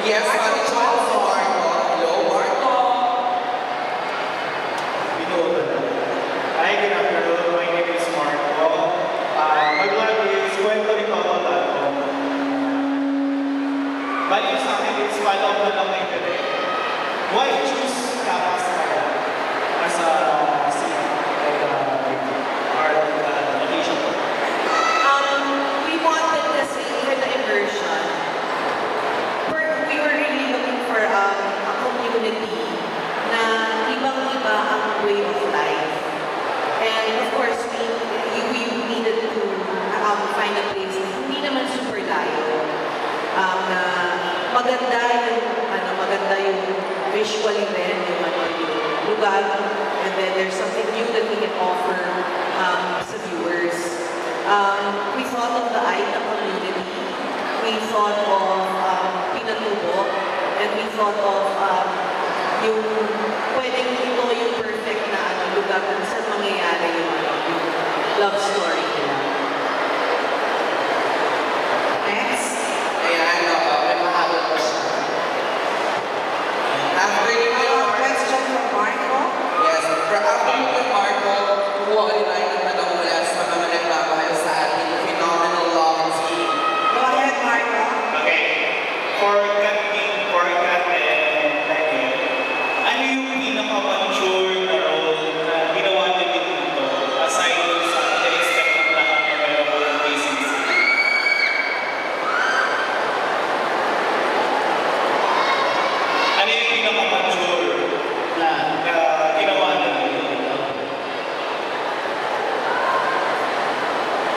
Yes, Ate Joel, si Marco. Hello, Marco. Hi, good afternoon. My name is Marco. My vlog is Kwento ni Toto Tato. Bali sa akin is follow up na lang kayo today. Why choose Capas as a scene or location? We wanted kasi with the immersion, we were really looking for a community na ibang-iba ang way of life. And of course, we needed to find a place na hindi naman super layo. Na maganda yung visually rin, yung lugar, and then there's something new that we can offer sa viewers. We thought of the Aita community, we thought of Pinatubo, and we thought of yung pwedeng ito yung perfect na lugar kung saan mangyayari yung love story nila. Next. Ayan, may mahabot pa siya. After yung Question from Marco. yes, after yung Marco, kumuha ka nila yung tanong mula sa mga nagmamahal sa ating phenomenal love team. Go ahead, Marco. Okay. For Kat and Daniel, ano yung pinaka-mature na role na ginawa niyo dito aside sa expected na memorable facing scene? Ano yung pinaka-mature na ginawa niyo dito?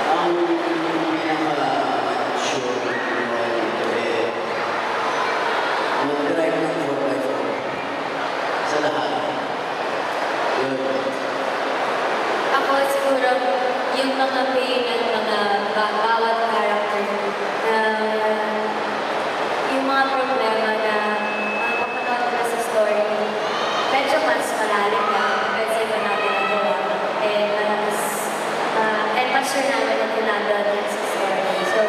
Ang pinaka-sure dito mag-drive ng 4x4 sa lahat. Yun. Ako siguro, yung mga pain at mga bawat character na yung mga problema na mapapanood na sa story, medyo mas malalim na kasi iba natin nagawa. And mas sure namin na tinanda din sa story. So,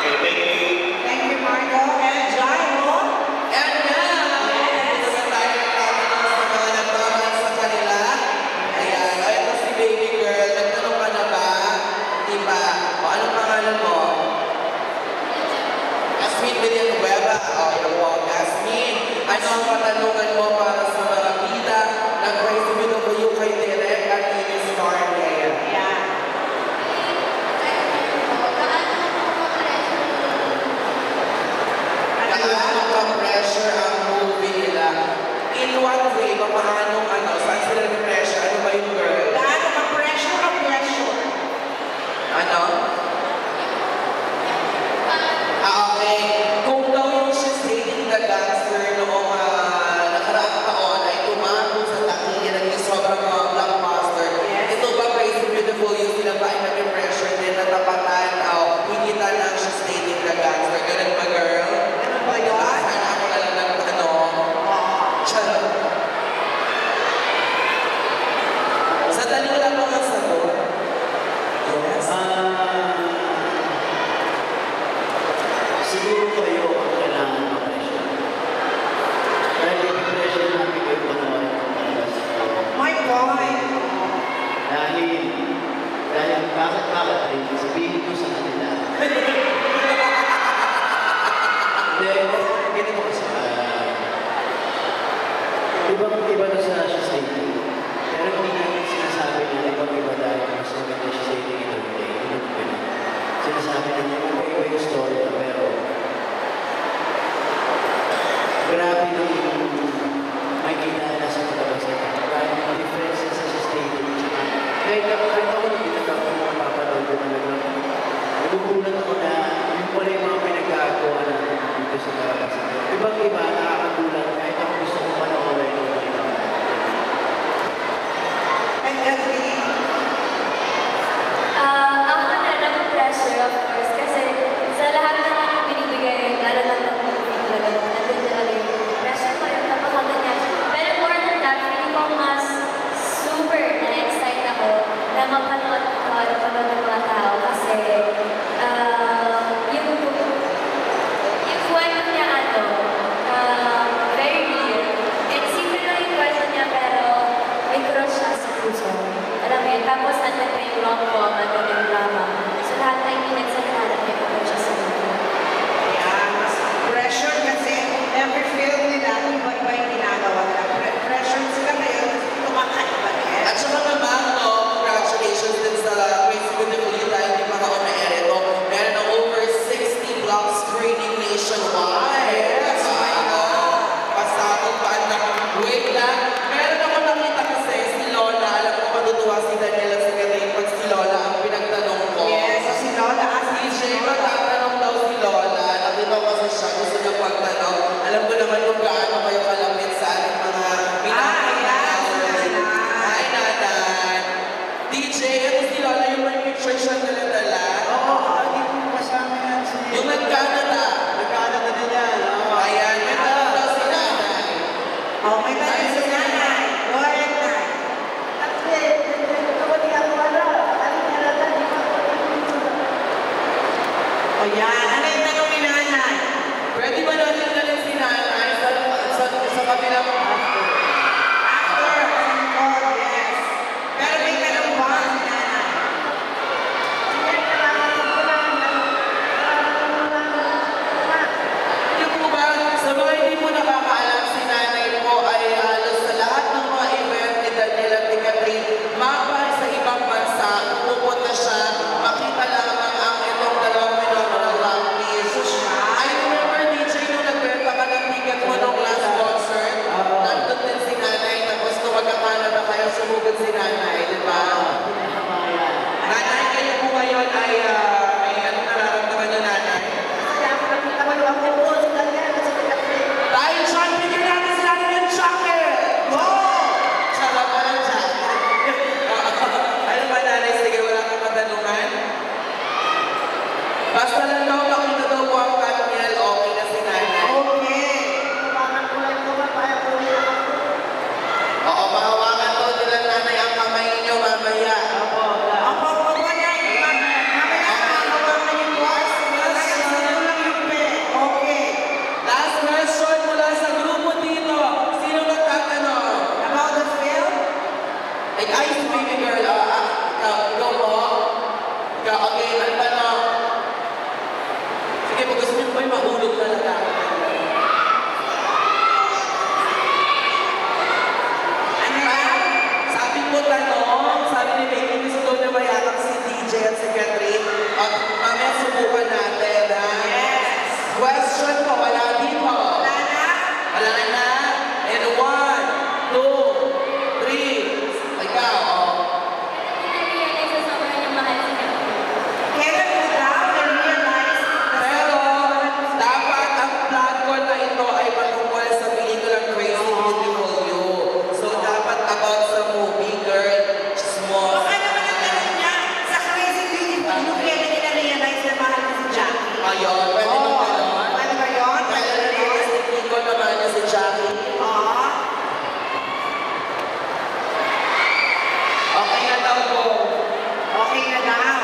Okay, thank you. Thank you, Marco. And Jairo. And now, ito na tayo nagtatanong sa mga nagmamahal sa kanila. Ayan, ito si baby girl. Nagtanong ka na ba? Diba? O, anong pangalan mo? Yasmin Villanueva. O, yung po, Yasmin. Ano ang katanungan mo para sa mga bida? Nag-resume ko yung kay Direk at Inis Marley. Yeah. Gaano ka-pressure ang movie nila? In what way? Paano, saan sila na-pressure? Ano ba yung girl? Gaano ka-pressure o pressure? Ano? Okay. Kung daw yung she's dating the gangster noong nakaraang taon ay tumako sa takiya, naging sobrang blockbuster. Ito ba Crazy Beautiful yung sila ba ay nag-pressure din na tapatan o higita lang she's dating the gangster? Ganun ba, girl? Ano ba yun? Sana ako na lang ng charot. Sa dali wala pa nga sagot. Yes. Siguro kayo ang kailangan ma-pressure. Dahil i-pressure namin kayo panoorin ang palabas ko. My point. Dahil bakit rin, sabihin ko sa kanila. Hindi, ganito kasi. Ibang-iba na sa dating. Pero hindi namin sinasabi na ibang-iba dahil mas maganda siya sa dating ito. Hindi. Sinasabi na iba-iba yung story na pero grabe nung makikita na sa palabas na grabe yung differences sa dating. Kahit ako nung pinagkakaroon ng mga papanood ko talaga, nagugulat ako na yung pala yung mga pinagkagawa natin dito sa palabas. Ibang-iba, nakakagulat kahit ako gusto kong panoorin yung mga iba. And Edwin. ako na pressure of course, kasi sa lahat ng mga binibigay, lalo na ng movie talaga, nandun talaga yung pressure ko, yung napakaganda. Pero more than that, feeling ko mas super na-excite ako na mapanood ng mga tao kasi yung magtanong. Alam ko naman kung gaano kayo kalapit sa ating mga pinapakalaman. Hi, Nanay! DJ, ito si Lola yung may picture siya dala-dala. Oo, hindi ko kasama yan si... Yung nag-Canada. Nag-Canada din yan. Oo. Ayan, may tanong daw si Nanay. Oh, may tanong si Nanay. Go ahead, Nay. O yan, ano yung tanong ni Nanay? Pwede ba natin galing si Nanay sa kabilang after? After, oh yes. Pero may tanong ba si Nanay? Hindi po ba, sa mga hindi po nakakaalam, si Nanay po ay halos sa lahat ng mga event ni Daniel at ni Catherine, mapa sa ibang bansa, pupunta siya, makita lamang ang itong dalawang phenomenal rugbies. I remember, DJ, nung nagbenta ka ng ticket mo nung last concert, nandun din si Nanay, tapos nung magka-Canada kayo, sumugod si Nanay, di ba? Nanay, kayo po ngayon ay may anong nararamdaman niyo, Nanay? Dahil siya, bigyan natin sila ng jacket! Go! Sarap pa ng jacket. Ano ba, Nanay? Sige, wala kang katanungan? Basta lang daw, makita daw po ang Daniel, okay na si Nanay. Okay. Oo, mahawakan daw nila, Nanay, ang kamay niyo mamaya. Opo, opo, Nay. Mamaya hawakan yung boss. Ito lang yung pe. Okay. Last question mula sa grupo dito. Sino magtatanong? About the film? Ay, si baby girl, ikaw po. Ikaw, okay, ang tanong. Sige, pag gusto niyo po ay mahulog talaga. Ano ba? Sabi po tanong, sabi ni Baby, gusto daw niya mayatak si DJ at si Catherine. At mamaya subukan natin, ha? Yes. Question po, wala dito. Wala na? Wala na. And 1, 2, 3. Ikaw, oh. Hindi na-realize na sobrang yung mahal si Catherine. Kailan mo daw na-realize na Pero, dapat ang plot ko na ito ay patungkol sa pelikulang Crazy Beautiful You. So, dapat about sa movie, girl, small. baka naman ang tanong niya sa Crazy Beautiful You, kailan nila realize na mahal mo si Jackie? Ayun, pwede mo gano'n. Ano ba yun? Kaya na-realistic ko naman niya si Jackie. Oo. Okay na daw po. Okay na daw.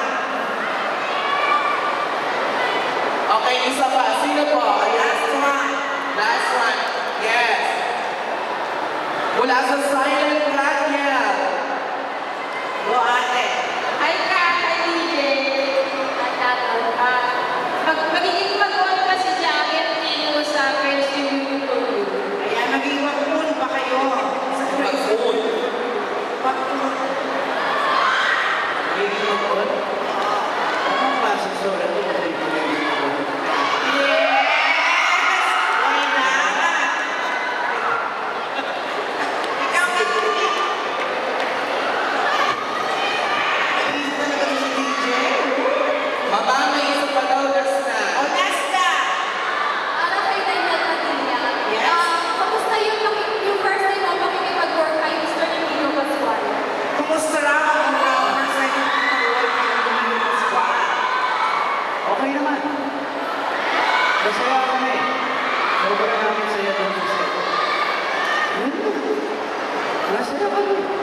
Okay, isa pa. Sino po? Ayan. Last one. Last one. Yes. Mula sa Silent Daniel. Go ate. Hi, Kat! Hi, DJ! At tatang. Magiging mag-on pa si Jacket dito sa Crazy Beautiful You. Ayan, mag-iwag pa kayo. Mag-phone. Mag-iwag. Hindi mo po. Anong klaseng story ito? Yes! Why not? Ikaw na, DJ. Nag-iisa talaga si DJ. Mama, may isa pa daw last na. O, last na. Para kay Daniel Padilla. Yes. Kamusta yung first time mo makikipag-work kay Mr. Nino Pascual? Kumusta raw ang first time mo mag-work ng squad? Okay naman. Masaya kami. Sobrang namin saya doon sa set. Masaya kami.